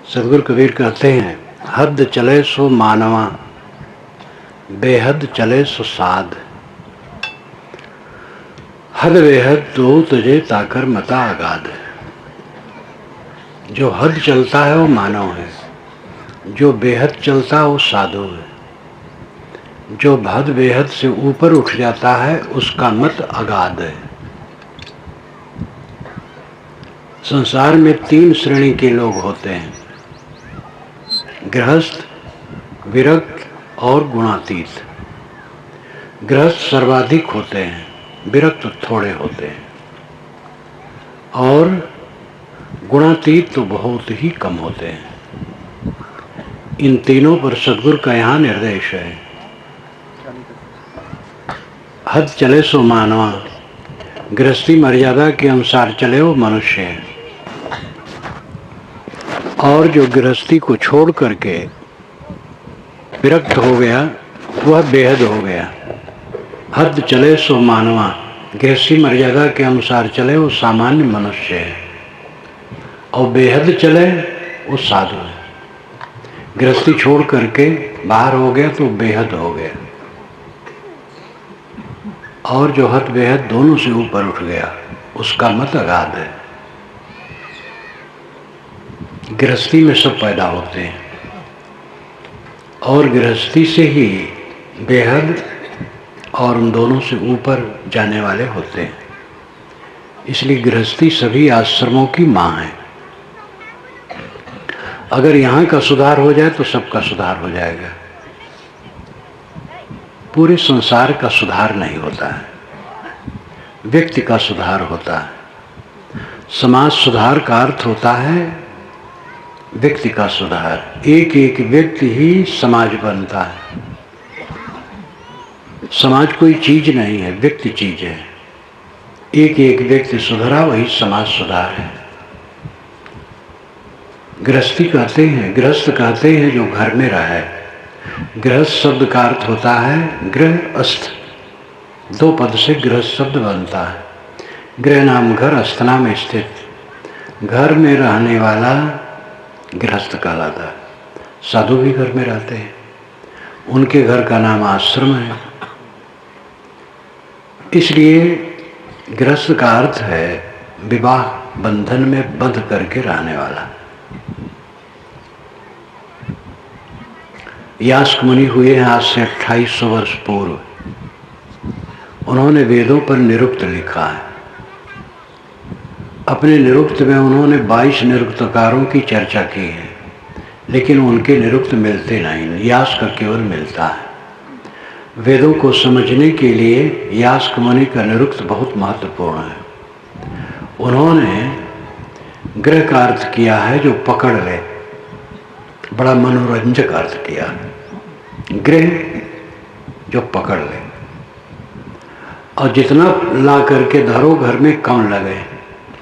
सदगुरु कबीर कहते हैं, हद चले सो मानवा, बेहद चले सो साध। हद बेहद दो तुझे ताकर मता अगाध। जो हद चलता है वो मानव है, जो बेहद चलता है वो साधु है। जो हद बेहद से ऊपर उठ जाता है उसका मत अगाध है। संसार में 3 श्रेणी के लोग होते हैं, गृहस्थ, विरक्त और गुणातीत। गृहस्थ सर्वाधिक होते हैं, विरक्त थोड़े होते हैं और गुणातीत तो बहुत ही कम होते हैं। इन तीनों पर सद्गुरु का यहाँ निर्देश है। हद चले सो मानवा, गृहस्थी मर्यादा के अनुसार चले वो मनुष्य है, और जो गृहस्थी को छोड़ करके विरक्त हो गया वह बेहद हो गया। हद चले सो मानवा, गृहस्थी मर्यादा के अनुसार चले वो सामान्य मनुष्य है, और बेहद चले वो साधु है। गृहस्थी छोड़ करके बाहर हो गया तो बेहद हो गया, और जो हद बेहद दोनों से ऊपर उठ गया उसका मत अगाध है। गृहस्थी में सब पैदा होते हैं और गृहस्थी से ही बेहद और उन दोनों से ऊपर जाने वाले होते हैं। इसलिए गृहस्थी सभी आश्रमों की माँ है। अगर यहाँ का सुधार हो जाए तो सबका सुधार हो जाएगा। पूरे संसार का सुधार नहीं होता है, व्यक्ति का सुधार होता है। समाज सुधार का अर्थ होता है व्यक्ति का सुधार। एक एक व्यक्ति ही समाज बनता है। समाज कोई चीज नहीं है, व्यक्ति चीज है। एक एक व्यक्ति सुधरा वही समाज सुधार है। गृहस्थी कहते हैं, गृहस्थ कहते हैं जो घर में रहे। गृहस्थ शब्द का अर्थ होता है गृहस्थ। 2 पद से गृहस्थ शब्द बनता है। गृह नाम घर, अस्थ नाम स्थित। घर में रहने वाला गृहस्थ कहलाता है। साधु भी घर में रहते हैं, उनके घर का नाम आश्रम है। इसलिए गृहस्थ का अर्थ है विवाह बंधन में बंध करके रहने वाला। यास्क मुनि हुए हैं आज से 2800 वर्ष पूर्व। उन्होंने वेदों पर निरुक्त लिखा है। अपने निरुक्त में उन्होंने 22 निरुक्तकारों की चर्चा की है, लेकिन उनके निरुक्त मिलते नहीं, यास्क का केवल मिलता है। वेदों को समझने के लिए यास्क मुनि का निरुक्त बहुत महत्वपूर्ण है। उन्होंने गृह का अर्थ किया है जो पकड़ ले, बड़ा मनोरंजक अर्थ किया। गृह जो पकड़ ले, और जितना ला करके धरो घर में कम लगे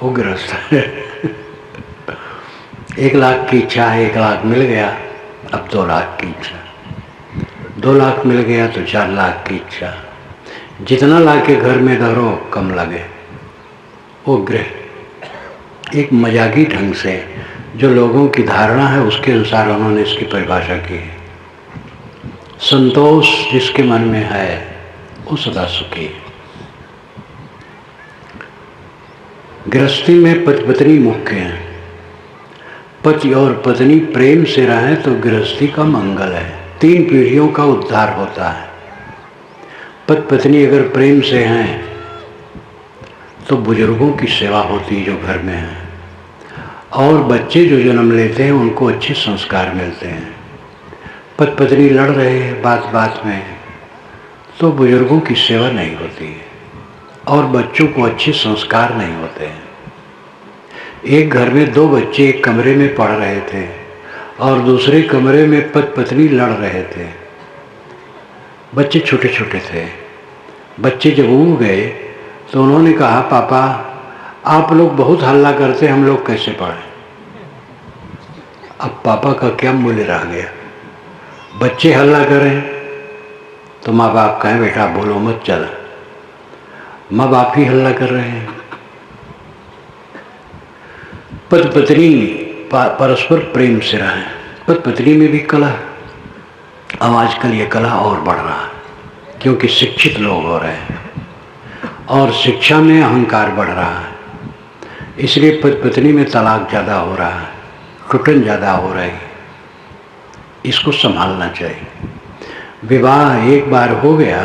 वो गृहस्थ है। 1 लाख की इच्छा है, 1 लाख मिल गया, अब 2 लाख की इच्छा। 2 लाख मिल गया तो 4 लाख की इच्छा। जितना ला के घर में धरो कम लगे वो गृह। एक मजाकी ढंग से जो लोगों की धारणा है उसके अनुसार उन्होंने इसकी परिभाषा की है। संतोष जिसके मन में है वो सदा सुखी है। गृहस्थी में पति पत्नी मुख्य हैं। पति और पत्नी प्रेम से रहें तो गृहस्थी का मंगल है। 3 पीढ़ियों का उद्धार होता है। पति पत्नी अगर प्रेम से हैं तो बुजुर्गों की सेवा होती है जो घर में है, और बच्चे जो जन्म लेते हैं उनको अच्छे संस्कार मिलते हैं। पति पत्नी लड़ रहे हैं बात बात में तो बुजुर्गों की सेवा नहीं होती है और बच्चों को अच्छे संस्कार नहीं होते हैं। एक घर में 2 बच्चे एक कमरे में पढ़ रहे थे और दूसरे कमरे में पति पत्नी लड़ रहे थे। बच्चे छोटे छोटे थे। बच्चे जब उग गए तो उन्होंने कहा, पापा आप लोग बहुत हल्ला करते, हम लोग कैसे पढ़ें। अब पापा का क्या मूल्य रह गया। बच्चे हल्ला करें तो माँ बाप कहें बेटा बोलो मत, चला। माँ बाप ही हल्ला कर रहे हैं। पति पत्नी परस्पर प्रेम से रहें। पति पत्नी में भी कलह, अब आजकल ये कलह और बढ़ रहा है क्योंकि शिक्षित लोग हो रहे हैं और शिक्षा में अहंकार बढ़ रहा है, इसलिए पति पत्नी में तलाक ज़्यादा हो रहा है, टुटन ज़्यादा हो रही है। इसको संभालना चाहिए। विवाह एक बार हो गया,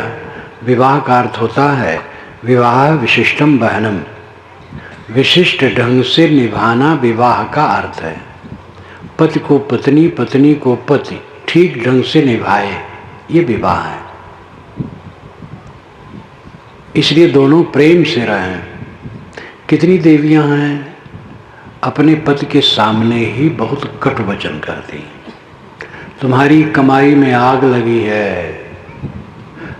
विवाह का अर्थ होता है विवाह विशिष्टम बहनम, विशिष्ट ढंग से निभाना विवाह का अर्थ है। पति को पत्नी, पत्नी को पति ठीक ढंग से निभाए, ये विवाह है। इसलिए दोनों प्रेम से रहें। कितनी देवियां हैं अपने पति के सामने ही बहुत कटु वचन करती, तुम्हारी कमाई में आग लगी है,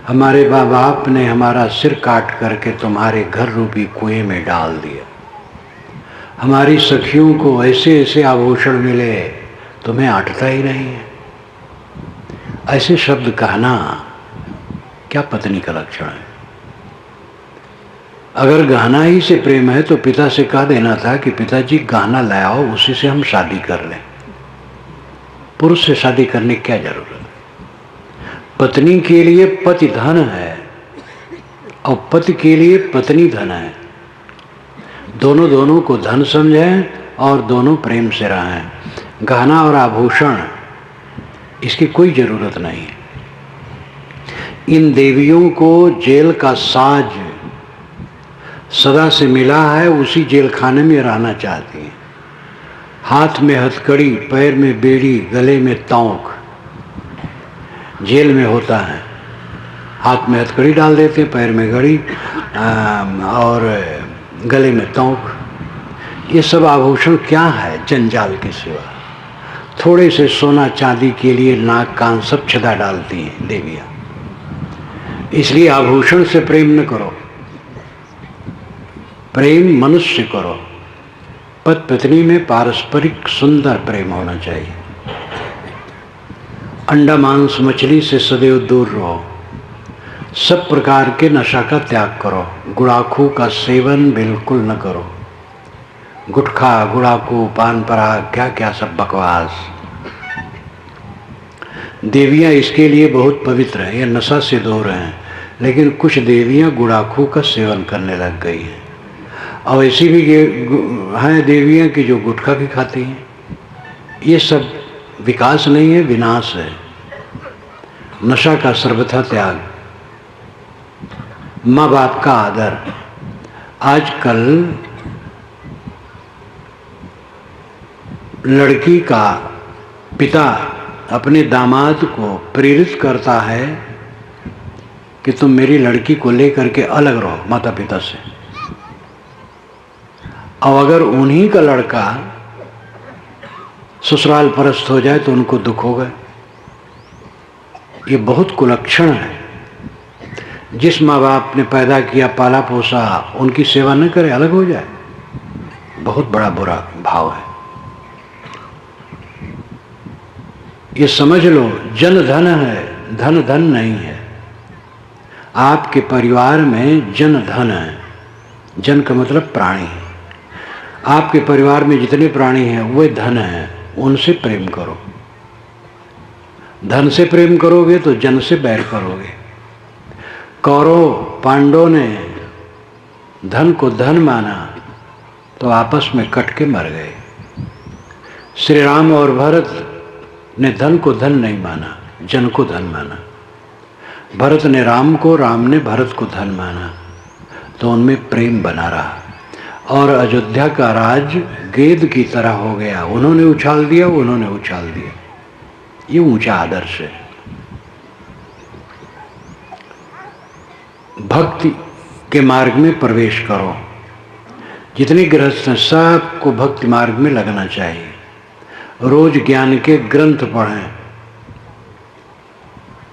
हमारे माँ बाप ने हमारा सिर काट करके तुम्हारे घर रूपी कुएं में डाल दिया, हमारी सखियों को ऐसे ऐसे आभूषण मिले, तुम्हें अटता ही नहीं है। ऐसे शब्द कहना क्या पत्नी का लक्षण है? अगर गहना ही से प्रेम है तो पिता से कह देना था कि पिताजी गहना लाओ, उसी से हम शादी कर लें। पुरुष से शादी करने की क्या जरूरत है? पत्नी के लिए पति धन है और पति के लिए पत्नी धन है। दोनों दोनों को धन समझें और दोनों प्रेम से रहें। गहना और आभूषण इसकी कोई जरूरत नहीं है। इन देवियों को जेल का साज सदा से मिला है, उसी जेल खाने में रहना चाहती हैं। हाथ में हथकड़ी, पैर में बेड़ी, गले में तौंक, जेल में होता है। हाथ में हथकड़ी डाल देते हैं, पैर में घड़ी और गले में तौंक। ये सब आभूषण क्या है जंजाल के सिवा? थोड़े से सोना चांदी के लिए नाक कान सब छदा डालती हैं देवियाँ। इसलिए आभूषण से प्रेम न करो, प्रेम मनुष्य करो। पति पत्नी में पारस्परिक सुंदर प्रेम होना चाहिए। अंडा मांस मछली से सदैव दूर रहो। सब प्रकार के नशा का त्याग करो। गुड़ाखू का सेवन बिल्कुल न करो। गुटखा, गुड़ाखू, पान पराग, क्या क्या सब बकवास। देवियां इसके लिए बहुत पवित्र हैं, ये नशा से दूर हैं, लेकिन कुछ देवियां गुड़ाखू का सेवन करने लग गई हैं। और ऐसी भी हैं देवियां कि जो गुटखा भी खाती हैं। ये सब विकास नहीं है, विनाश है। नशा का सर्वथा त्याग, माँ बाप का आदर। आजकल लड़की का पिता अपने दामाद को प्रेरित करता है कि तुम मेरी लड़की को लेकर के अलग रहो माता पिता से। और अगर उन्हीं का लड़का ससुराल परस्त हो जाए तो उनको दुख होगा। ये बहुत कुलक्षण है। जिस माँ बाप ने पैदा किया, पाला पोसा, उनकी सेवा न करे, अलग हो जाए, बहुत बड़ा बुरा भाव है। ये समझ लो, जन धन है, धन धन नहीं है। आपके परिवार में जन धन है। जन का मतलब प्राणी। आपके परिवार में जितने प्राणी हैं वे धन हैं, उनसे प्रेम करो। धन से प्रेम करोगे तो जन से बैर करोगे। कौरव पांडवों ने धन को धन माना तो आपस में कट के मर गए। श्री राम और भरत ने धन को धन नहीं माना, जन को धन माना। भरत ने राम को, राम ने भरत को धन माना, तो उनमें प्रेम बना रहा। और अयोध्या का राज गेंद की तरह हो गया। उन्होंने उछाल दिया, उन्होंने उछाल दिया। ये ऊंचा आदर्श है। भक्ति के मार्ग में प्रवेश करो। जितने गृहस्थ हैं सबको भक्ति मार्ग में लगना चाहिए। रोज ज्ञान के ग्रंथ पढ़ें,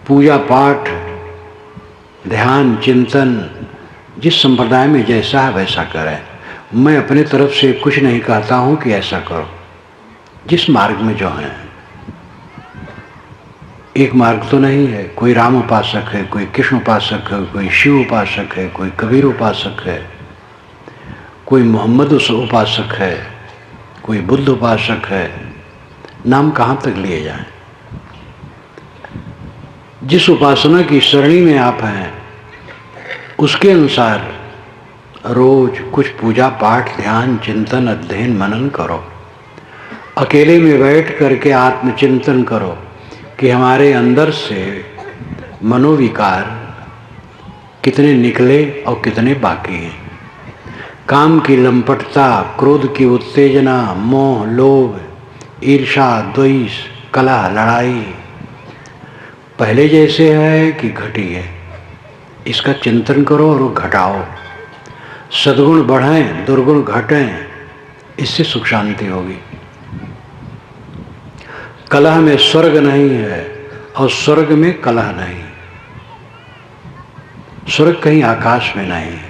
पूजा पाठ, ध्यान, चिंतन, जिस संप्रदाय में जैसा है वैसा करें। मैं अपने तरफ से कुछ नहीं कहता हूं कि ऐसा करो। जिस मार्ग में जो है, एक मार्ग तो नहीं है। कोई राम उपासक है, कोई कृष्ण उपासक है, कोई शिव उपासक है, कोई कबीर उपासक है, कोई मोहम्मद उपासक है, कोई बुद्ध उपासक है, नाम कहाँ तक लिए जाएं। जिस उपासना की श्रेणी में आप हैं उसके अनुसार रोज कुछ पूजा पाठ, ध्यान, चिंतन, अध्ययन, मनन करो। अकेले में बैठ करके आत्मचिंतन करो कि हमारे अंदर से मनोविकार कितने निकले और कितने बाकी हैं। काम की लंपटता, क्रोध की उत्तेजना, मोह, लोभ, ईर्षा, द्वेष, कलह, लड़ाई पहले जैसे है कि घटी है, इसका चिंतन करो और घटाओ। सद्गुण बढ़ें, दुर्गुण घटें, इससे सुख शांति होगी। कलह में स्वर्ग नहीं है और स्वर्ग में कलह नहीं। स्वर्ग कहीं आकाश में नहीं है।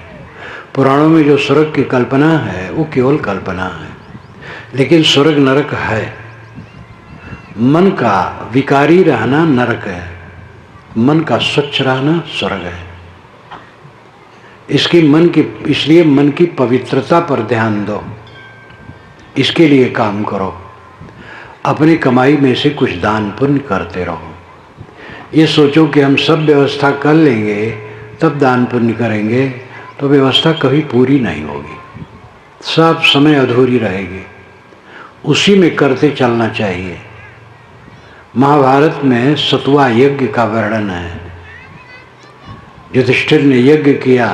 पुराणों में जो स्वर्ग की कल्पना है वो केवल कल्पना है, लेकिन स्वर्ग नरक है। मन का विकारी रहना नरक है, मन का स्वच्छ रहना स्वर्ग है। इसलिए मन की पवित्रता पर ध्यान दो, इसके लिए काम करो। अपनी कमाई में से कुछ दान पुण्य करते रहो। ये सोचो कि हम सब व्यवस्था कर लेंगे तब दान पुण्य करेंगे, तो व्यवस्था कभी पूरी नहीं होगी, सब समय अधूरी रहेगी। उसी में करते चलना चाहिए। महाभारत में सतुआ यज्ञ का वर्णन है। युधिष्ठिर ने यज्ञ किया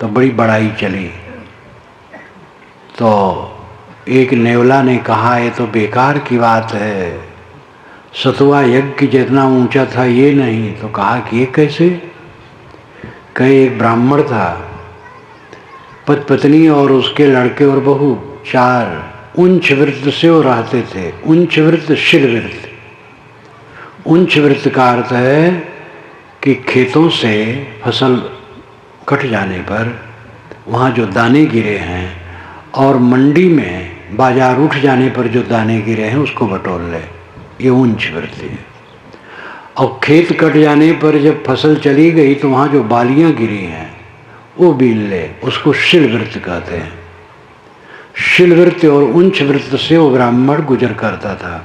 तो बड़ी बड़ाई चली, तो एक नेवला ने कहा ये तो बेकार की बात है, सतुआ यज्ञ जितना ऊंचा था ये नहीं। तो कहा कि ये कैसे? कई एक ब्राह्मण था, पत्नी और उसके लड़के और बहू, 4 उंच वृत्त से वो रहते थे। उंच वृत्त, शिल वृत्त। उंच वृत्त का अर्थ है कि खेतों से फसल कट जाने पर वहाँ जो दाने गिरे हैं और मंडी में बाजार उठ जाने पर जो दाने गिरे हैं उसको बटोर ले, ये उंच वृत्ति है। और खेत कट जाने पर जब फसल चली गई तो वहाँ जो बालियाँ गिरी हैं वो बीन ले, उसको शिल वृत्त कहते हैं। शिल वृत्त और उंच वृत्त से वो ब्राह्मण गुजर करता था।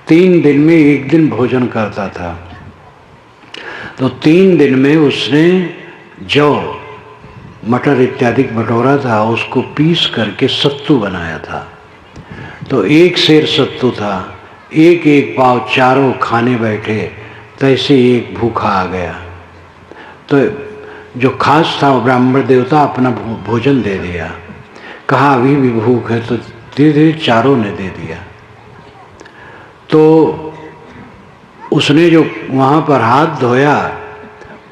3 दिन में 1 दिन भोजन करता था। तो 3 दिन में उसने जौ, मटर इत्यादि बटोरा था, उसको पीस करके सत्तू बनाया था। तो 1 सेर सत्तू था, एक पाव चारों खाने बैठे, तैसे एक भूखा आ गया। तो जो खास था वो ब्राह्मण देवता अपना भोजन दे दिया। कहा अभी भी भूख है, तो धीरे धीरे चारों ने दे दिया। तो उसने जो वहाँ पर हाथ धोया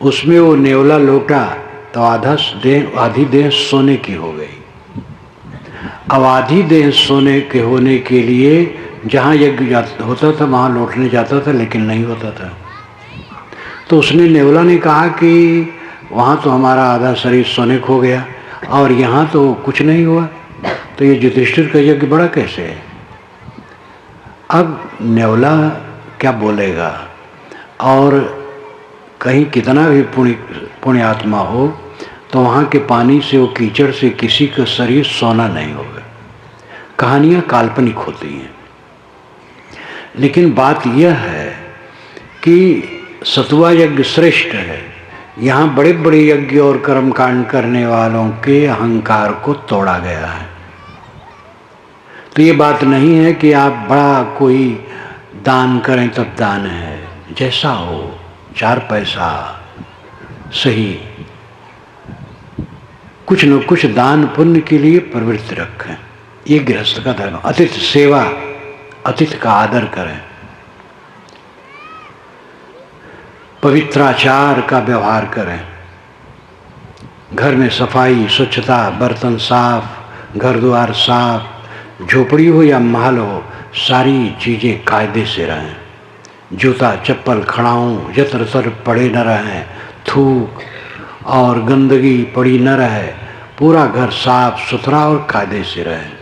उसमें वो नेवला लोटा तो आधी देह सोने की हो गई। अब आधी देह सोने के होने के लिए जहाँ यज्ञ होता था वहाँ लौटने जाता था, लेकिन नहीं होता था। तो उसने नेवला ने कहा कि वहाँ तो हमारा आधा शरीर सोने खो गया और यहाँ तो कुछ नहीं हुआ, तो ये युधिष्ठिर का यज्ञ बड़ा कैसे है? अब नेवला क्या बोलेगा? और कहीं कितना भी पुण्यात्मा हो तो वहाँ के पानी से, वो कीचड़ से किसी का शरीर सोना नहीं होगा। कहानियाँ काल्पनिक होती हैं, लेकिन बात यह है कि सतुआ यज्ञ श्रेष्ठ है। यहाँ बड़े बड़े यज्ञ और कर्मकांड करने वालों के अहंकार को तोड़ा गया है। तो ये बात नहीं है कि आप बड़ा कोई दान करें तब दान है, जैसा हो, 4 पैसा सही, कुछ न कुछ दान पुण्य के लिए प्रवृत्ति रखें। ये गृहस्थ का धर्म। अतिथि सेवा, अतिथि का आदर करें, पवित्राचार का व्यवहार करें, घर में सफाई, स्वच्छता, बर्तन साफ, घर द्वार साफ, झोपड़ी हो या महल हो, सारी चीज़ें कायदे से रहें। जूता चप्पल खड़ाऊँ यत्र तत्र पड़े न रहें, थूक और गंदगी पड़ी न रहे, पूरा घर साफ सुथरा और कायदे से रहे।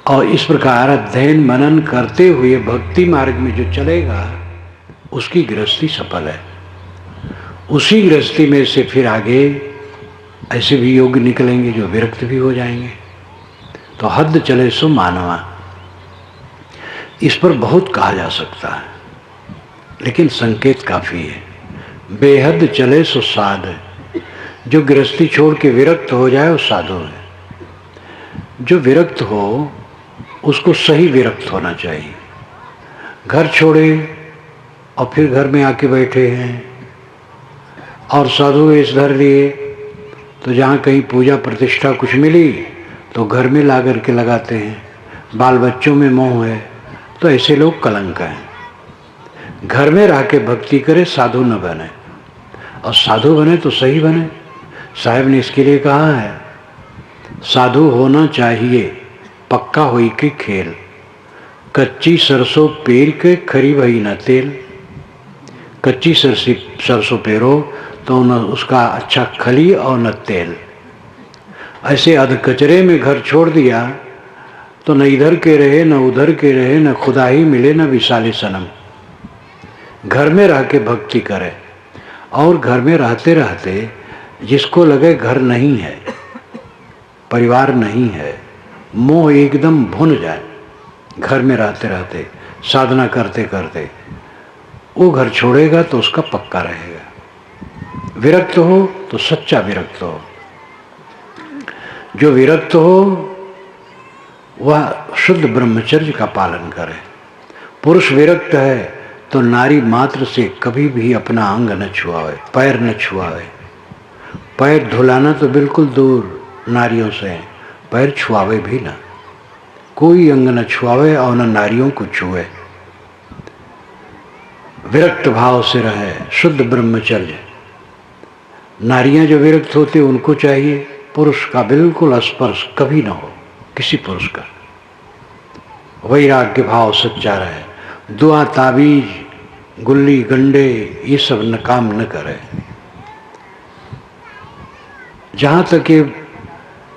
और इस प्रकार अध्ययन मनन करते हुए भक्ति मार्ग में जो चलेगा उसकी गृहस्थी सफल है। उसी गृहस्थी में से फिर आगे ऐसे भी योग निकलेंगे जो विरक्त भी हो जाएंगे। तो हद चले सो मानवा। इस पर बहुत कहा जा सकता है, लेकिन संकेत काफी है। बेहद चले सो साध। जो गृहस्थी छोड़ के विरक्त हो जाए वो साधु है। जो विरक्त हो उसको सही विरक्त होना चाहिए। घर छोड़े और फिर घर में आके बैठे हैं और साधु वेश धर लिए, तो जहाँ कहीं पूजा प्रतिष्ठा कुछ मिली तो घर में ला करके लगाते हैं। बाल बच्चों में मोह है तो ऐसे लोग कलंक हैं। घर में रह के भक्ति करे, साधु न बने, और साधु बने तो सही बने। साहब ने इसके लिए कहा है, साधु होना चाहिए पक्का होई के खेल, कच्ची सरसों पेर के खरी वही न तेल। कच्ची सरसों पेरो तो न उसका अच्छा खली और न तेल। ऐसे अध कचरे में घर छोड़ दिया तो न इधर के रहे न उधर के रहे, न खुदा ही मिले न विशाली सनम। घर में रह के भक्ति करे, और घर में रहते रहते जिसको लगे घर नहीं है, परिवार नहीं है, मोह एकदम भुन जाए, घर में रहते रहते साधना करते करते, वो घर छोड़ेगा तो उसका पक्का रहेगा। विरक्त हो तो सच्चा विरक्त हो। जो विरक्त हो वह शुद्ध ब्रह्मचर्य का पालन करे। पुरुष विरक्त है तो नारी मात्र से कभी भी अपना अंग न छुआवे, पैर न छुआवे। पैर धुलाना तो बिल्कुल दूर नारियों से, पैर छुआवे भी ना। कोई अंग न छुआवे और न नारियों को छुए। विरक्त भाव से रहे, शुद्ध ब्रह्मचर्य। नारियां जो विरक्त होती उनको चाहिए पुरुष का बिल्कुल स्पर्श कभी ना हो, किसी पुरुष का। वैराग्य भाव सच्चा रहे। दुआ ताबीज गुल्ली गंडे ये सब न काम न करे। जहाँ तक ये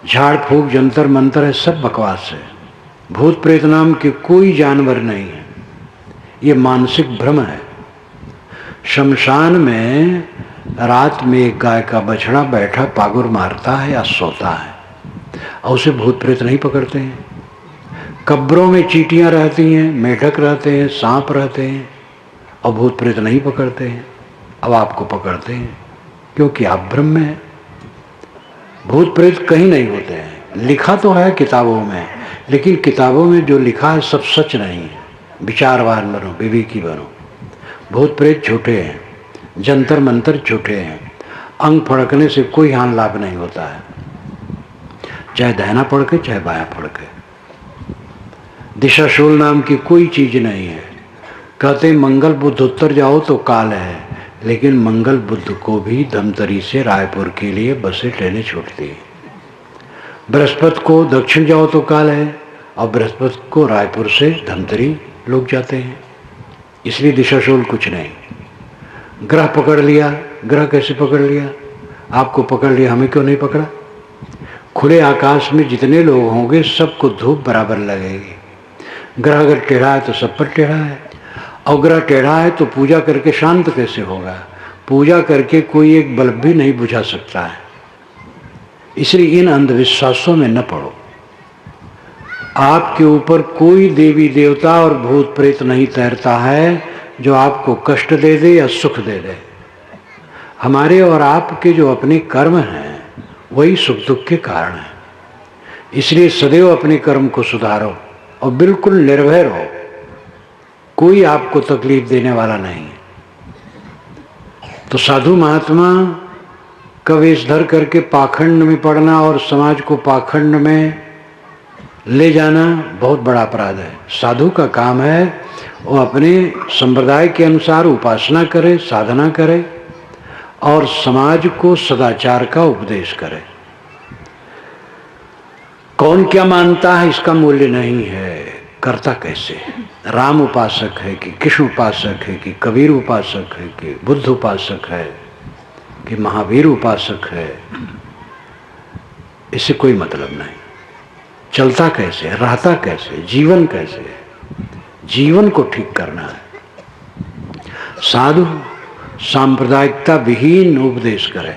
झाड़ फूक जंतर मंतर है सब बकवास है। भूत प्रेत नाम के कोई जानवर नहीं है, ये मानसिक भ्रम है। शमशान में रात में एक गाय का बछड़ा बैठा पागुर मारता है या सोता है, और उसे भूत प्रेत नहीं पकड़ते हैं। कब्रों में चींटियां रहती हैं, मेढक रहते हैं, सांप रहते हैं, और भूत प्रेत नहीं पकड़ते हैं। अब आपको पकड़ते हैं क्योंकि आप भ्रम में हैं। भूत प्रेत कहीं नहीं होते हैं। लिखा तो है किताबों में, लेकिन किताबों में जो लिखा है सब सच नहीं है। विचारवान बनो, विवेकी बनो। भूत प्रेत झूठे हैं, जंतर मंतर झूठे हैं। अंग फड़कने से कोई हानि लाभ नहीं होता है, चाहे दाहिना फड़के चाहे बायां फड़के। दिशाशूल नाम की कोई चीज नहीं है। कहते मंगल बुध उत्तर जाओ तो काल है, लेकिन मंगल बुध को भी धमतरी से रायपुर के लिए बसें ट्रेनें छूटती है। बृहस्पति को दक्षिण जाओ तो काल है, और बृहस्पति को रायपुर से धमतरी लोग जाते हैं। इसलिए दिशाशूल कुछ नहीं। ग्रह पकड़ लिया, ग्रह कैसे पकड़ लिया? आपको पकड़ लिया, हमें क्यों नहीं पकड़ा? खुले आकाश में जितने लोग होंगे सबको धूप बराबर लगेगी। ग्रह अगर टेढ़ा है तो सब पर टेढ़ा है, और ग्रह टेढ़ा है तो पूजा करके शांत कैसे होगा? पूजा करके कोई एक बल्ब भी नहीं बुझा सकता है। इसलिए इन अंधविश्वासों में न पड़ो। आपके ऊपर कोई देवी देवता और भूत प्रेत नहीं तैरता है जो आपको कष्ट दे दे या सुख दे दे। हमारे और आपके जो अपने कर्म हैं वही सुख दुख के कारण है। इसलिए सदैव अपने कर्म को सुधारो और बिल्कुल निर्भय रहो। कोई आपको तकलीफ देने वाला नहीं। तो साधु महात्मा का वेश धर करके पाखंड में पड़ना और समाज को पाखंड में ले जाना बहुत बड़ा अपराध है। साधु का काम है वो अपने संप्रदाय के अनुसार उपासना करे, साधना करे और समाज को सदाचार का उपदेश करे। कौन क्या मानता है इसका मूल्य नहीं है, करता कैसे? राम उपासक है कि कृष्ण उपासक है कि कबीर उपासक है कि बुद्ध उपासक है कि महावीर उपासक है, इससे कोई मतलब नहीं। चलता कैसे, रहता कैसे, जीवन कैसे? जीवन को ठीक करना है। साधु सांप्रदायिकता विहीन उपदेश करे।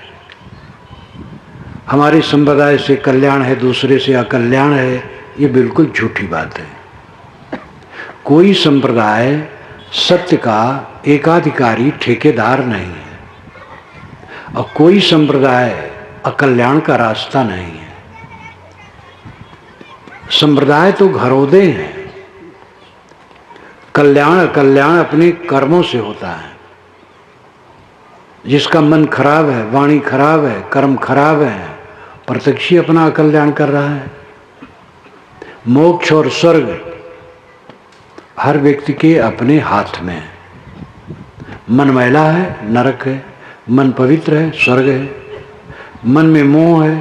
हमारे संप्रदाय से कल्याण है, दूसरे से अकल्याण है, ये बिल्कुल झूठी बात है। कोई संप्रदाय सत्य का एकाधिकारी ठेकेदार नहीं है और कोई संप्रदाय अकल्याण का रास्ता नहीं है। संप्रदाय तो घरोदय हैं। कल्याण अकल्याण अपने कर्मों से होता है। जिसका मन खराब है, वाणी खराब है, कर्म खराब है, प्रत्यक्ष ही अपना अकल्याण कर रहा है। मोक्ष और स्वर्ग हर व्यक्ति के अपने हाथ में है। मन मैला है, नरक है। मन पवित्र है, स्वर्ग है। मन में मोह है,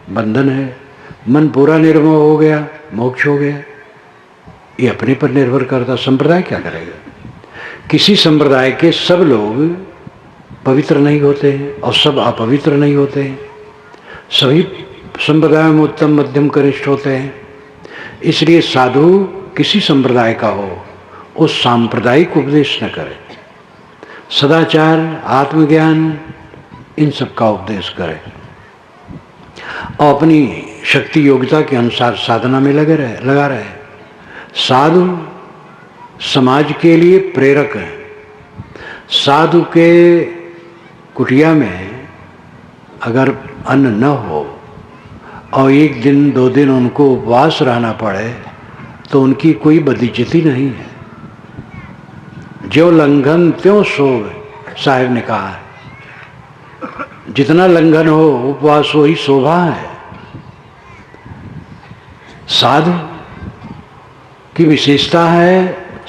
बंधन है। मन पूरा निर्मोह हो गया, मोक्ष हो गया। ये अपने पर निर्भर करता। संप्रदाय क्या करेगा? किसी संप्रदाय के सब लोग पवित्र नहीं होते हैं और सब अपवित्र नहीं होते हैं। सभी संप्रदायों में उत्तम मध्यम कनिष्ठ होते हैं। इसलिए साधु किसी संप्रदाय का हो, उस सांप्रदायिक उपदेश न करे। सदाचार, आत्मज्ञान, इन सब का उपदेश करे और अपनी शक्ति योग्यता के अनुसार साधना में लगा रहे। साधु समाज के लिए प्रेरक है। साधु के कुटिया में अगर अन्न न हो और एक दिन 2 दिन उनको उपवास रहना पड़े तो उनकी कोई बदइज्जती नहीं है। जो लंघन त्यों शोभ, साहिब ने कहा है। जितना लंघन हो, उपवास हो ही शोभा है। साधु की विशेषता है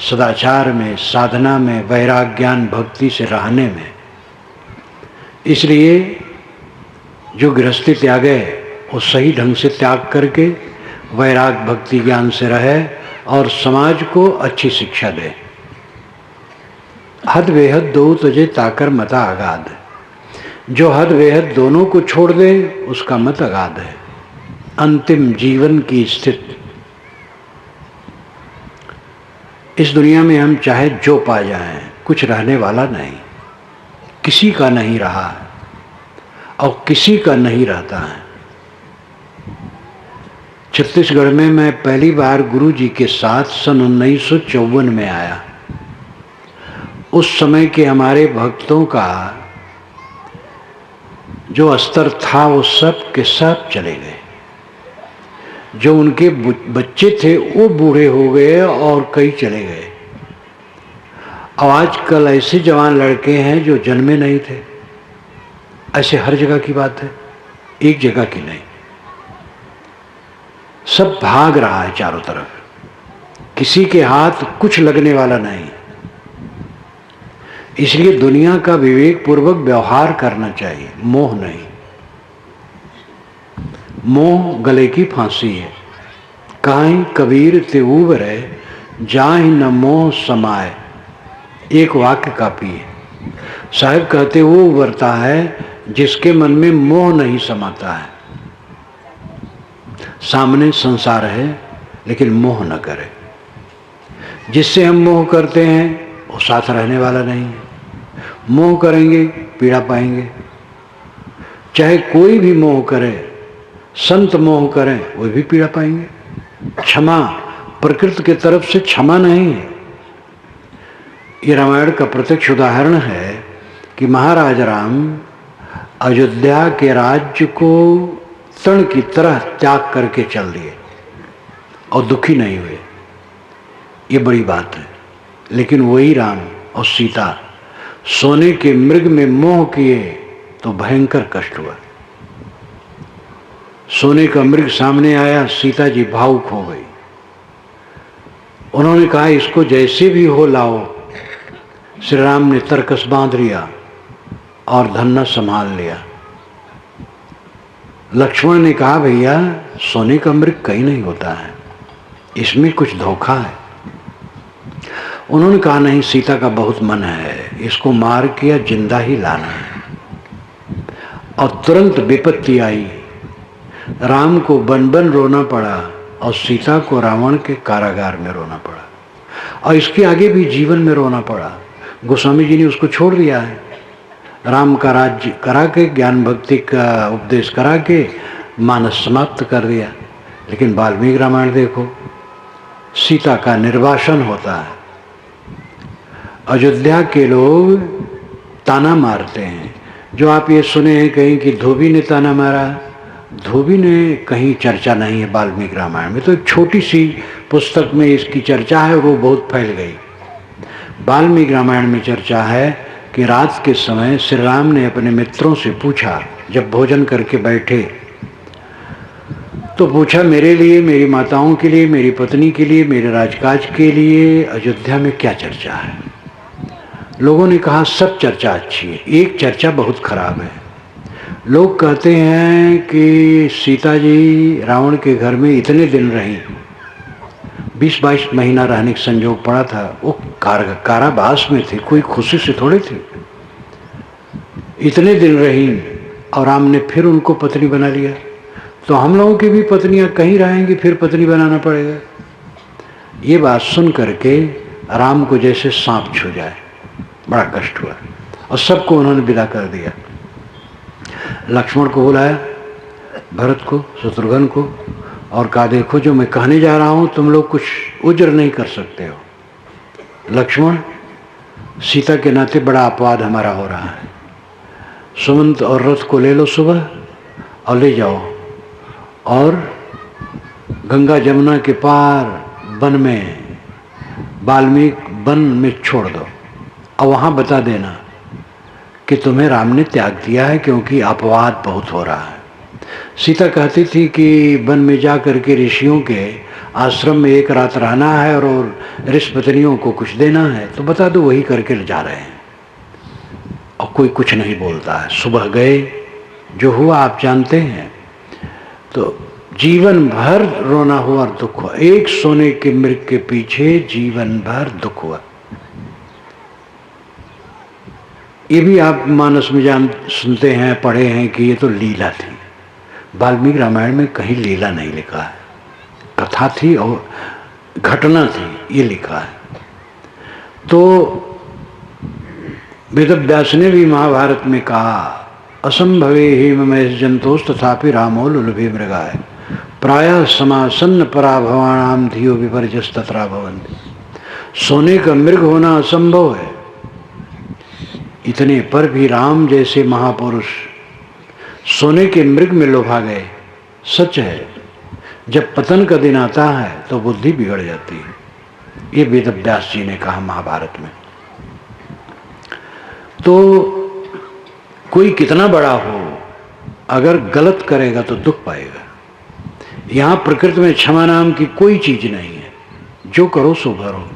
सदाचार में, साधना में, वैराग्य ज्ञान भक्ति से रहने में। इसलिए जो गृहस्थी त्यागे वो सही ढंग से त्याग करके वैराग्य भक्ति ज्ञान से रहे और समाज को अच्छी शिक्षा दे। हद बेहद दो तुझे ताकर मता अगाध। जो हद बेहद दोनों को छोड़ दे उसका मत अगाध है। अंतिम जीवन की स्थिति। इस दुनिया में हम चाहे जो पा जाएं, कुछ रहने वाला नहीं। किसी का नहीं रहा है और किसी का नहीं रहता है। छत्तीसगढ़ में मैं पहली बार गुरु जी के साथ सन 1954 में आया। उस समय के हमारे भक्तों का जो स्तर था वो सब के सब चले गए। जो उनके बच्चे थे वो बूढ़े हो गए और कई चले गए। और आजकल ऐसे जवान लड़के हैं जो जन्मे नहीं थे। ऐसे हर जगह की बात है, एक जगह की नहीं। सब भाग रहा है चारों तरफ। किसी के हाथ कुछ लगने वाला नहीं। इसलिए दुनिया का विवेक पूर्वक व्यवहार करना चाहिए, मोह नहीं। मोह गले की फांसी है। काहीं कबीर ते उबरे जाहि न मोह समाए। एक वाक्य काफी है। साहिब कहते वो उबरता है जिसके मन में मोह नहीं समाता है। सामने संसार है लेकिन मोह न करे। जिससे हम मोह करते हैं वो साथ रहने वाला नहीं है। मोह करेंगे पीड़ा पाएंगे। चाहे कोई भी मोह करे, संत मोह करें वो भी पीड़ा पाएंगे। क्षमा प्रकृति की तरफ से क्षमा नहीं है। ये रामायण का प्रत्यक्ष उदाहरण है कि महाराज राम अयोध्या के राज्य को तृण की तरह त्याग करके चल दिए और दुखी नहीं हुए। ये बड़ी बात है। लेकिन वही राम और सीता सोने के मृग में मोह किए तो भयंकर कष्ट हुआ। सोने का मृग सामने आया, सीता जी भावुक हो गई। उन्होंने कहा इसको जैसे भी हो लाओ। श्री राम ने तरकस बांध लिया और धन्ना संभाल लिया। लक्ष्मण ने कहा भैया सोने का मृग कहीं नहीं होता है, इसमें कुछ धोखा है। उन्होंने कहा नहीं, सीता का बहुत मन है, इसको मार के या जिंदा ही लाना है। और तुरंत विपत्ति आई। राम को बन बन रोना पड़ा और सीता को रावण के कारागार में रोना पड़ा और इसके आगे भी जीवन में रोना पड़ा। गोस्वामी जी ने उसको छोड़ दिया है। राम का राज्य करा के, ज्ञान भक्ति का उपदेश करा के मानस समाप्त कर दिया। लेकिन वाल्मीकि रामायण देखो, सीता का निर्वासन होता है। अयोध्या के लोग ताना मारते हैं। जो आप ये सुने हैं कहीं कि धोबी ने ताना मारा, धोबी ने कहीं चर्चा नहीं है वाल्मीकि रामायण में। तो एक छोटी सी पुस्तक में इसकी चर्चा है और वो बहुत फैल गई। वाल्मीकि रामायण में चर्चा है कि रात के समय श्री राम ने अपने मित्रों से पूछा, जब भोजन करके बैठे तो पूछा, मेरे लिए, मेरी माताओं के लिए, मेरी पत्नी के लिए, मेरे राजकाज के लिए अयोध्या में क्या चर्चा है। लोगों ने कहा सब चर्चा अच्छी है, एक चर्चा बहुत खराब है। लोग कहते हैं कि सीता जी रावण के घर में इतने दिन रहीं, 20-22 महीना रहने का संयोग पड़ा था। वो कारावास में थे, कोई खुशी से थोड़े थे। इतने दिन रही और राम ने फिर उनको पत्नी बना लिया। तो हम लोगों की भी पत्नियां कहीं रहेंगी, फिर पत्नी बनाना पड़ेगा। ये बात सुन करके राम को जैसे सांप छू जाए, बड़ा कष्ट हुआ और सबको उन्होंने विदा कर दिया। लक्ष्मण को बुलाया, भरत को, शत्रुघ्न को, और कहा देखो जो मैं कहने जा रहा हूं तुम लोग कुछ उज्र नहीं कर सकते हो। लक्ष्मण, सीता के नाते बड़ा अपवाद हमारा हो रहा है। सुमंत और रथ को ले लो सुबह और ले जाओ और गंगा जमुना के पार वन में, वाल्मीकि वन में छोड़ दो और वहाँ बता देना कि तुम्हें राम ने त्याग दिया है क्योंकि अपवाद बहुत हो रहा है। सीता कहती थी कि वन में जा करके ऋषियों के आश्रम में एक रात रहना है और ऋषि पत्नियों को कुछ देना है, तो बता दो, वही करके जा रहे हैं। और कोई कुछ नहीं बोलता है। सुबह गए, जो हुआ आप जानते हैं। तो जीवन भर रोना हुआ और दुख हुआ। एक सोने के मृग के पीछे जीवन भर दुख हुआ। ये भी आप मानस में सुनते हैं, पढ़े हैं कि ये तो लीला थी। वाल्मीकि रामायण में कहीं लीला नहीं लिखा है, कथा थी और घटना थी, ये लिखा है। तो वेदव्यास ने भी महाभारत में कहा, असंभवे हेममय जंतोष तथापि रामो लुलभे मृगाय प्रायः समासन्न पराभवाणाम धियो विपर्यस तत्रा भवन्ति। सोने का मृग होना असंभव है, इतने पर भी राम जैसे महापुरुष सोने के मृग में लोभा गए। सच है, जब पतन का दिन आता है तो बुद्धि बिगड़ जाती है। ये वेदव्यास जी ने कहा महाभारत में। तो कोई कितना बड़ा हो, अगर गलत करेगा तो दुख पाएगा। यहाँ प्रकृति में क्षमा नाम की कोई चीज नहीं है। जो करो सो भरो।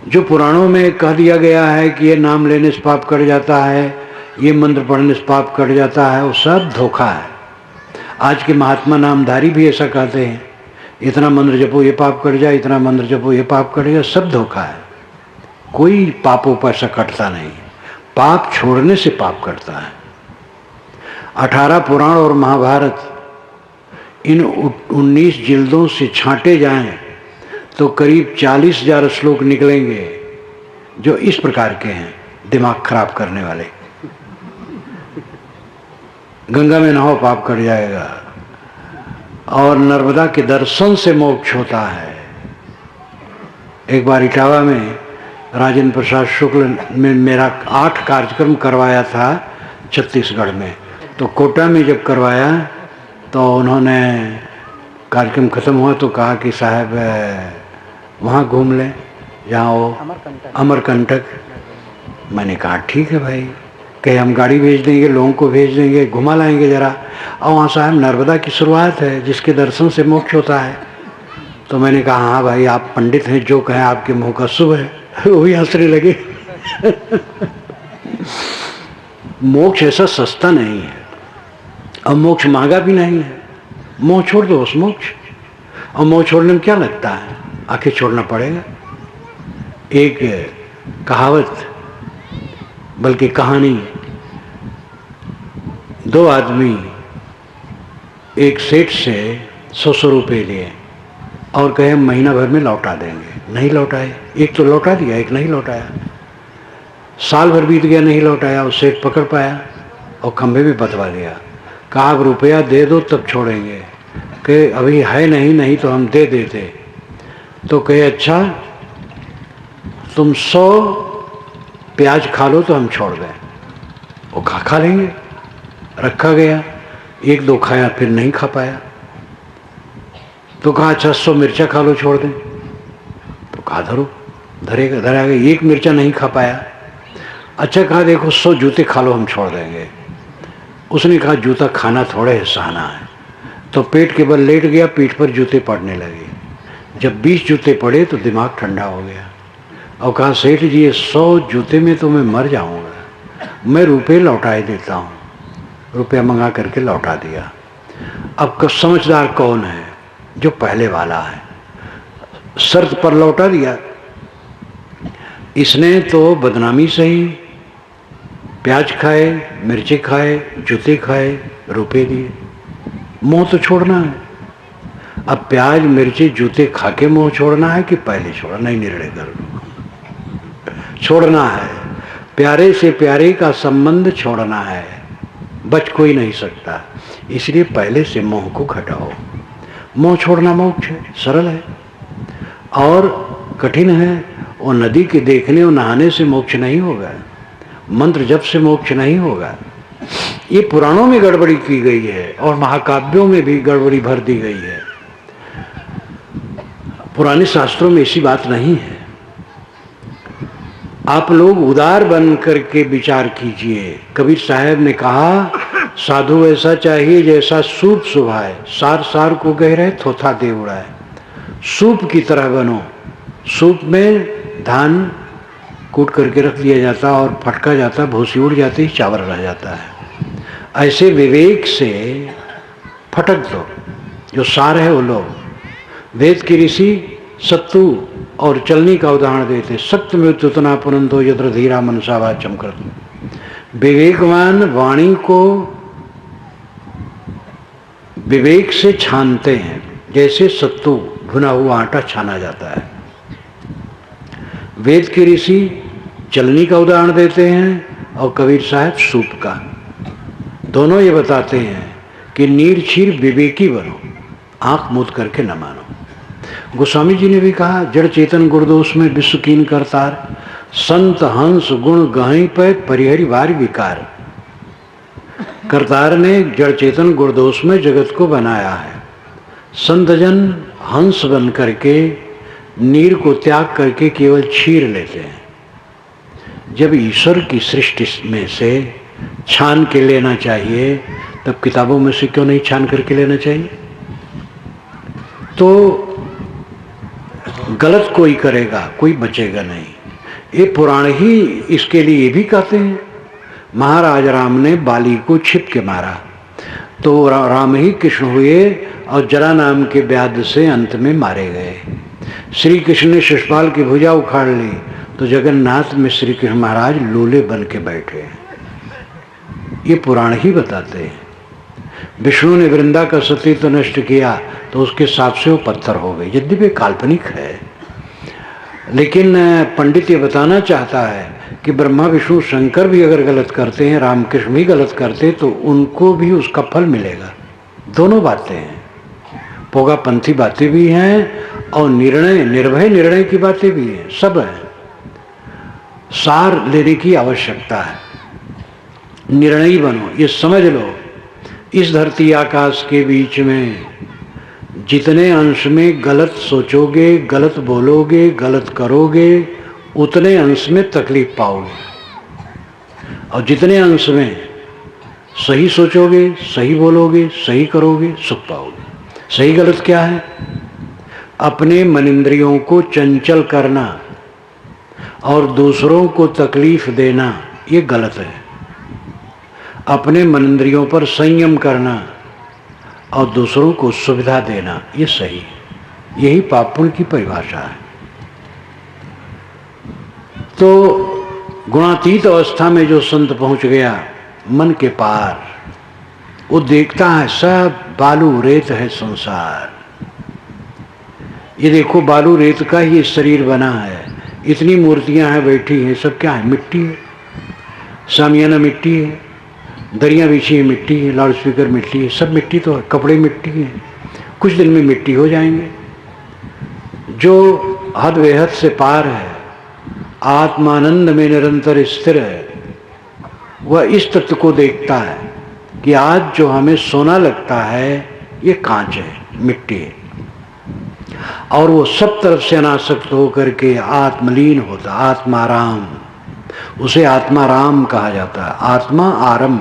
जो पुराणों में कह दिया गया है कि ये नाम लेने से पाप कट जाता है, ये मंत्र पढ़ने से पाप कट जाता है, वो सब धोखा है। आज के महात्मा नामधारी भी ऐसा कहते हैं, इतना मंत्र जपो ये पाप कट जाए, इतना मंत्र जपो ये पाप कट जाए। सब धोखा है। कोई पापों पर ऐसा कटता नहीं। पाप छोड़ने से पाप कटता है। 18 पुराण और महाभारत इन 19 जिल्दों से छांटे जाएं तो करीब 40,000 श्लोक निकलेंगे जो इस प्रकार के हैं, दिमाग खराब करने वाले। गंगा में नहाओ पाप कट जाएगा, और नर्मदा के दर्शन से मोक्ष होता है। एक बार इटावा में राजेंद्र प्रसाद शुक्ल में मेरा 8 कार्यक्रम करवाया था छत्तीसगढ़ में। तो कोटा में जब करवाया तो उन्होंने कार्यक्रम खत्म हुआ तो कहा कि साहब वहाँ घूम लें जहाँ वो अमरकंटक। मैंने कहा ठीक है भाई, कहीं हम गाड़ी भेज देंगे, लोगों को भेज देंगे, घुमा लाएंगे जरा। और वहाँ साहब नर्मदा की शुरुआत है जिसके दर्शन से मोक्ष होता है। तो मैंने कहा हाँ भाई, आप पंडित हैं, जो कहें आपके मुँह का शुभ है। वो भी हंसने लगे। मोक्ष ऐसा सस्ता नहीं है और मोक्ष महंगा भी नहीं है। मोह छोड़ दो उस मोक्ष। और मोह छोड़ने में क्या लगता है, आखिर छोड़ना पड़ेगा। एक कहावत बल्कि कहानी, 2 आदमी एक सेठ से 100 रुपये लिए और कहे महीना भर में लौटा देंगे। नहीं लौटाए। एक तो लौटा दिया, एक नहीं लौटाया। साल भर बीत गया, नहीं लौटाया। उस सेठ पकड़ पाया और खंभे भी बतवा दिया। कहा अब रुपया दे दो तब छोड़ेंगे। कि अभी है नहीं, नहीं तो हम दे देते। तो कहे अच्छा तुम 100 प्याज खा लो तो हम छोड़ दें। वो खा लेंगे। रखा गया, 1-2 खाया, फिर नहीं खा पाया। तो कहा अच्छा 100 मिर्चा खा लो, छोड़ दें। तो कहा धरा गया, 1 मिर्चा नहीं खा पाया। अच्छा कहा देखो 100 जूते खा लो, हम छोड़ देंगे। उसने कहा जूता खाना थोड़े है, सहना है। तो पेट के बल लेट गया, पीठ पर जूते पड़ने लगे। जब 20 जूते पड़े तो दिमाग ठंडा हो गया और कहा सेठ जी 100 जूते में तो मैं मर जाऊंगा, मैं रुपये लौटा ही देता हूँ। रुपया मंगा करके लौटा दिया। अब समझदार कौन है? जो पहले वाला है, शर्त पर लौटा दिया। इसने तो बदनामी सही, प्याज खाए, मिर्ची खाए, जूते खाए, रुपए दिए, मुंह तो छोड़ना है। अब प्याज मिर्ची जूते खा के मुंह छोड़ना है कि पहले छोड़ना? नहीं, निर्णय कर लो, छोड़ना है। प्यारे से प्यारे का संबंध छोड़ना है, बच कोई नहीं सकता। इसलिए पहले से मोह को घटाओ। मोह छोड़ना मोक्ष है, सरल है। और कठिन है। वो नदी के देखने और नहाने से मोक्ष नहीं होगा, मंत्र जप से मोक्ष नहीं होगा। ये पुराणों में गड़बड़ी की गई है और महाकाव्यों में भी गड़बड़ी भर दी गई है। पुराने शास्त्रों में ऐसी बात नहीं है। आप लोग उदार बन करके विचार कीजिए। कबीर साहब ने कहा साधु ऐसा चाहिए जैसा सूप सुभाए, सार सार को कह रहे थोथा दे उड़ाए। सूप की तरह बनो। सूप में धान कूट करके रख दिया जाता और फटका जाता, भूसी उड़ जाती, चावल रह जाता है। ऐसे विवेक से फटक दो, जो सार है वो लो। वेद के ऋषि सत्तू और चलनी का उदाहरण देते। सत्य में उतना पुनंतो यत्र धीरा मनसा वाचम करते। विवेकवान वाणी को विवेक से छानते हैं, जैसे सत्तू भुना हुआ आटा छाना जाता है। वेद के ऋषि चलनी का उदाहरण देते हैं और कबीर साहब सूप का। दोनों ये बताते हैं कि नीर छीर विवेकी बनो, आंख मूंद करके न मानो। गोस्वामी जी ने भी कहा जड़ चेतन गुणदोष में विश्व कीन करतार, संत हंस गुण गहीं पे परिहरि वार विकार। करतार ने जड़ चेतन गुणदोष में जगत को बनाया है। संतजन हंस बन करके नीर को त्याग करके केवल छीर लेते हैं। जब ईश्वर की सृष्टि में से छान के लेना चाहिए, तब किताबों में से क्यों नहीं छान करके लेना चाहिए? तो गलत कोई करेगा, कोई बचेगा नहीं। ये पुराण ही इसके लिए भी कहते हैं। महाराज राम ने बाली को छिप के मारा तो राम ही कृष्ण हुए और जरा नाम के व्याध से अंत में मारे गए। श्री कृष्ण ने शिशुपाल की भुजा उखाड़ ली तो जगन्नाथ में श्री कृष्ण महाराज लोले बन के बैठे। ये पुराण ही बताते हैं। विष्णु ने वृंदा का सतीत्व नष्ट किया तो उसके साथ से वो पत्थर हो गए। यद्यपि काल्पनिक है, लेकिन पंडित ये बताना चाहता है कि ब्रह्मा विष्णु शंकर भी अगर गलत करते हैं, रामकृष्ण भी गलत करते, तो उनको भी उसका फल मिलेगा। दोनों बातें हैं, पोगापंथी बातें भी हैं और निर्भय निर्णय की बातें भी हैं, सब है। सार लेने की आवश्यकता है। निर्णयी बनो, ये समझ लो इस धरती आकाश के बीच में जितने अंश में गलत सोचोगे, गलत बोलोगे, गलत करोगे, उतने अंश में तकलीफ पाओगे, और जितने अंश में सही सोचोगे, सही बोलोगे, सही करोगे, सुख पाओगे। सही गलत क्या है? अपने मन इंद्रियों को चंचल करना और दूसरों को तकलीफ देना, ये गलत है। अपने मन इंद्रियों पर संयम करना और दूसरों को सुविधा देना, ये सही है। यही पाप पुण्य की परिभाषा है। तो गुणातीत अवस्था में जो संत पहुंच गया मन के पार, वो देखता है सब बालू रेत है संसार। ये देखो बालू रेत का ही शरीर बना है, इतनी मूर्तियां हैं बैठी हैं, सब क्या है? मिट्टी है। सामियाना मिट्टी है, दरिया बिछी है मिट्टी है, लाउड स्पीकर मिट्टी है, सब मिट्टी तो है। कपड़े मिट्टी है, कुछ दिन में मिट्टी हो जाएंगे। जो हद बेहद से पार है, आत्मानंद में निरंतर स्थिर है, वह इस तत्व को देखता है कि आज जो हमें सोना लगता है ये कांच है, मिट्टी है, और वो सब तरफ से अनासक्त होकर के आत्मलीन होता, आत्माराम, उसे आत्माराम कहा जाता है। आत्मा आरम,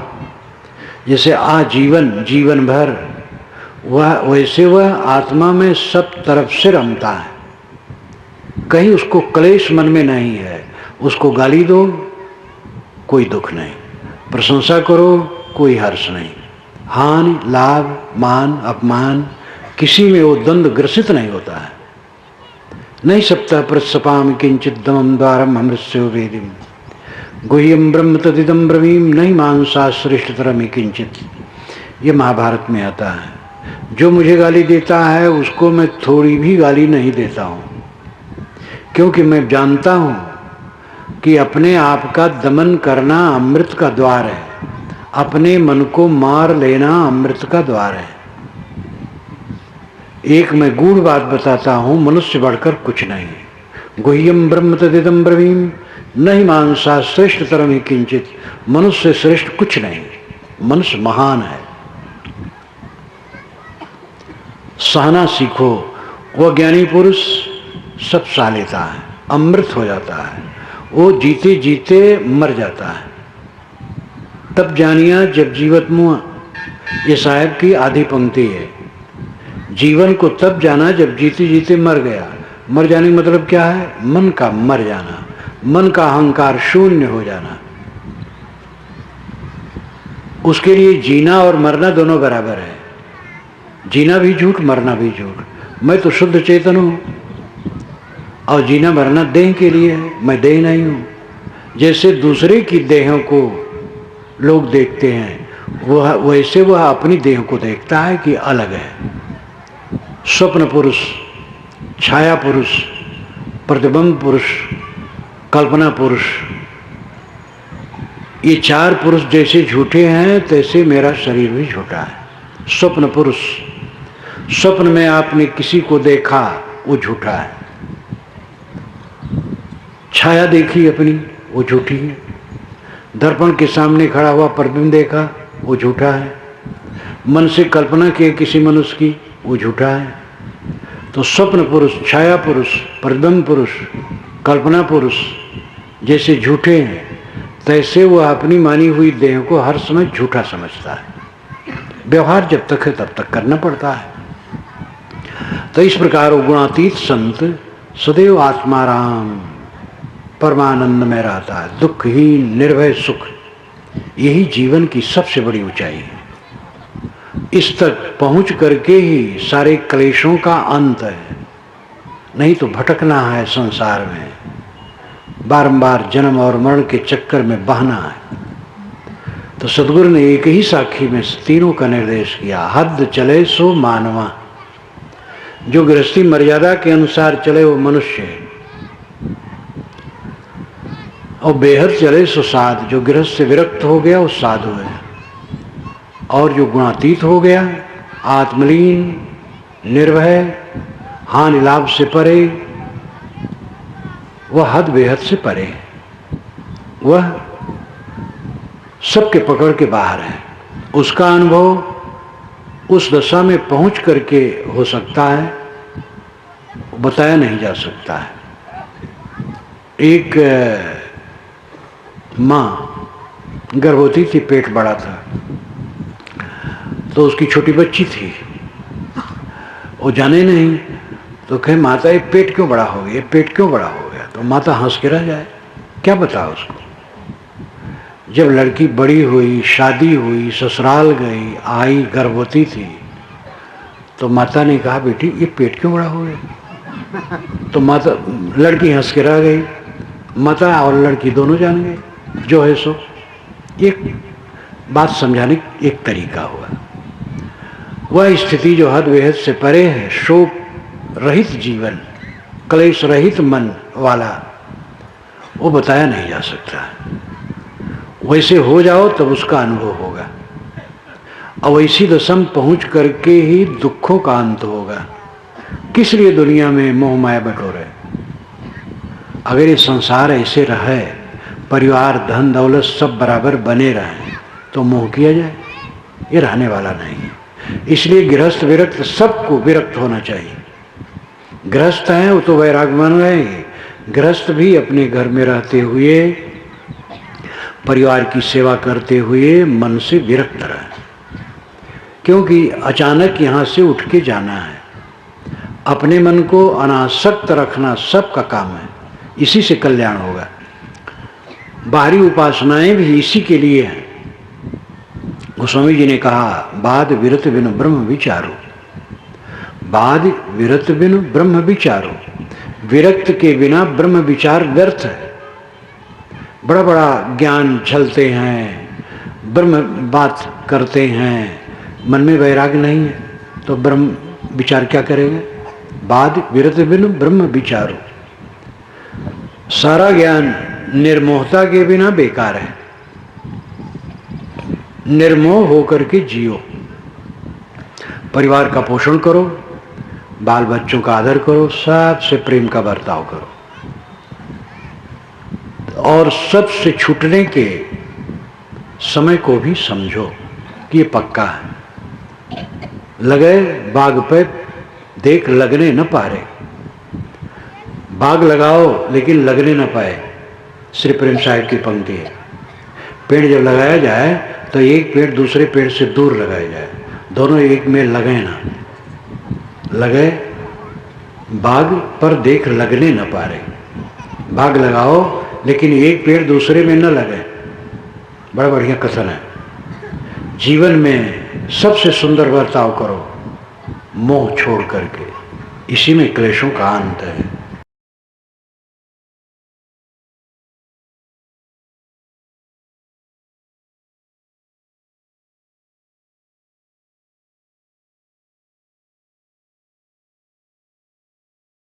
जैसे आजीवन, जीवन भर, वह वैसे वह आत्मा में सब तरफ से रमता है। कहीं उसको क्लेश मन में नहीं है। उसको गाली दो कोई दुख नहीं, प्रशंसा करो कोई हर्ष नहीं, हानि लाभ मान अपमान किसी में वो द्वंद्व ग्रसित नहीं होता है। नहीं सप्ताह प्रसपाम किंचित दमम द्वारम अमृत्यो वेदिम गुह्यम ब्रह्म तदिदम ब्रवीम नहीं मांसा श्रेष्ठतरम किंचित। ये महाभारत में आता है। जो मुझे गाली देता है उसको मैं थोड़ी भी गाली नहीं देता हूँ, क्योंकि मैं जानता हूँ कि अपने आप का दमन करना अमृत का द्वार है, अपने मन को मार लेना अमृत का द्वार है। एक मैं गूढ़ बात बताता हूँ, मनुष्य बढ़कर कुछ नहीं है। गुह्यम ब्रह्म तदिदम ब्रवीम नहीं मांसा श्रेष्ठतरम ही किंचित। मनुष्य श्रेष्ठ कुछ नहीं, मनुष्य महान है। सहना सीखो। वह ज्ञानी पुरुष सब सह लेता है, अमृत हो जाता है, वो जीते जीते मर जाता है। तब जानिया जब जीवत मुआ, ये साहब की आधी पंक्ति है। जीवन को तब जाना जब जीते जीते मर गया। मर जाने का मतलब क्या है? मन का मर जाना, मन का अहंकार शून्य हो जाना। उसके लिए जीना और मरना दोनों बराबर है। जीना भी झूठ, मरना भी झूठ। मैं तो शुद्ध चेतन हूँ और जीना मरना देह के लिए है, मैं देह नहीं हूँ। जैसे दूसरे की देहों को लोग देखते हैं, वह वैसे वह अपनी देह को देखता है कि अलग है। स्वप्न पुरुष, छाया पुरुष, प्रतिबिंब पुरुष, कल्पना पुरुष, ये चार पुरुष जैसे झूठे हैं तैसे मेरा शरीर भी झूठा है। स्वप्न पुरुष, स्वप्न में आपने किसी को देखा वो झूठा है। छाया देखी अपनी, वो झूठी है। दर्पण के सामने खड़ा हुआ प्रतिबिंब देखा, वो झूठा है। मन से कल्पना की किसी मनुष्य की, वो झूठा है। तो स्वप्न पुरुष, छाया पुरुष, प्रतिबिंब पुरुष, कल्पना पुरुष जैसे झूठे हैं तैसे वह अपनी मानी हुई देह को हर समय झूठा समझता है। व्यवहार जब तक है तब तक करना पड़ता है। तो इस प्रकार वो गुणातीत संत सदैव आत्माराम परमानंद में रहता है, दुखहीन निर्भय सुख। यही जीवन की सबसे बड़ी ऊंचाई है। इस तक पहुंच करके ही सारे क्लेशों का अंत है। नहीं तो भटकना है संसार में, बारंबार जन्म और मरण के चक्कर में बहना है। तो सदगुरु ने एक ही साखी में तीनों का निर्देश किया। हद चले सो मानवा, जो गृहस्थी मर्यादा के अनुसार चले वो मनुष्य है, और बेहद चले सो साध, जो गृहस्थ से विरक्त हो गया वो साधु है। और जो गुणातीत हो गया, आत्मलीन निर्भय हानि लाभ से परे, वह हद बेहद से परे है। वह सबके पकड़ के बाहर है। उसका अनुभव उस दशा में पहुंच करके हो सकता है, बताया नहीं जा सकता है। एक माँ गर्भवती थी, पेट बड़ा था, तो उसकी छोटी बच्ची थी, वो जाने नहीं, तो कहे माता ये पेट क्यों बड़ा हो गया, ये पेट क्यों बड़ा हो गया। तो माता हंस के रह जाए, क्या बता उसको। जब लड़की बड़ी हुई, शादी हुई, ससुराल गई, आई, गर्भवती थी, तो माता ने कहा बेटी ये पेट क्यों बड़ा हो गया। तो माता, लड़की हंस के रह गई, माता और लड़की दोनों जान गए जो है सो। एक बात समझाने एक तरीका हुआ। वह स्थिति जो हद बेहद से परे है, शोक रहित जीवन, क्लेश रहित मन वाला, वो बताया नहीं जा सकता। वैसे हो जाओ तब उसका अनुभव होगा। अवैसी दशम पहुंच करके ही दुखों का अंत होगा। किस लिए दुनिया में मोह माया बटोरे? अगर ये संसार ऐसे रहे, परिवार धन दौलत सब बराबर बने रहे, तो मोह किया जाए? ये रहने वाला नहीं है। इसलिए गृहस्थ विरक्त, सबको विरक्त होना चाहिए। गृहस्थ हैं वो तो वैराग बन रहे, गृहस्थ भी अपने घर में रहते हुए परिवार की सेवा करते हुए मन से विरक्त रहे, क्योंकि अचानक यहाँ से उठ के जाना है। अपने मन को अनासक्त रखना सबका काम है, इसी से कल्याण होगा। बाहरी उपासनाएं भी इसी के लिए हैं। गोस्वामी जी ने कहा, बाद विरत बिनु ब्रह्म विचारो, बाद विरत बिनु ब्रह्म विचारो। विरक्त के बिना ब्रह्म विचार व्यर्थ है। बड़ा बड़ा ज्ञान झलते हैं, ब्रह्म बात करते हैं, मन में वैराग नहीं है तो ब्रह्म विचार क्या करेगा? बाद विरत बिनु ब्रह्म विचारो। सारा ज्ञान निर्मोहता के बिना बेकार है। निर्मोह होकर के जियो, परिवार का पोषण करो, बाल बच्चों का आदर करो, सबसे प्रेम का बर्ताव करो, और सबसे छूटने के समय को भी समझो कि ये पक्का है। लगे बाग पे देख लगने न पारे, बाग लगाओ लेकिन लगने न पाए। श्री प्रेम साहिब की पंक्ति है। पेड़ जब लगाया जाए तो एक पेड़ दूसरे पेड़ से दूर लगाया जाए, दोनों एक में लगे ना, लगे बाग पर देख लगने न पारे। बाग लगाओ लेकिन एक पेड़ दूसरे में न लगे। बड़ा बढ़िया कथन है। जीवन में सबसे सुंदर बर्ताव करो, मोह छोड़ करके, इसी में क्लेशों का अंत है।